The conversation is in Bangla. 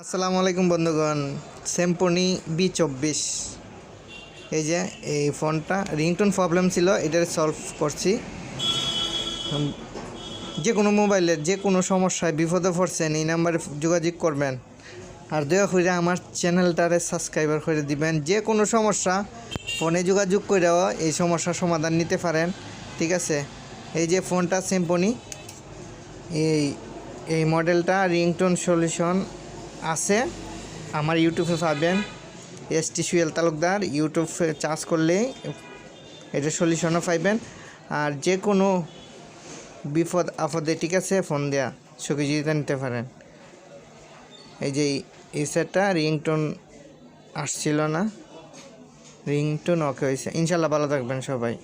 আসসালামু আলাইকুম বন্ধুগণ, সিম্ফনি B24 এই যে এই ফোনটা রিংটোন প্রবলেম ছিল, এটার সলভ করছি। যে কোনো মোবাইলের যে কোনো সমস্যায় বিপদে পড়ছেন এই নাম্বারে যোগাযোগ করবেন, আর দয়া করে আমার চ্যানেলটারে সাবস্ক্রাইবার করে দিবেন। যে কোনো সমস্যা ফোনে যোগাযোগ করেও এই সমস্যার সমাধান নিতে পারেন, ঠিক আছে। এই যে ফোনটা সিম্ফনি, এই মডেলটা রিংটোন সলিউশন আছে আমার ইউটিউবে পাবেন। ST তালুকদার ইউটিউবে চার্জ করলেই এটা সলিউশনও পাইবেন। আর যে কোনো বিপদ আপদে, ঠিক আছে, ফোন দেওয়া সহযোগিতা নিতে পারেন। এই যে এই সেটটা রিংটোন আসছিল না, রিংটোন ওকে হয়েছে। ইনশাল্লাহ ভালো থাকবেন সবাই।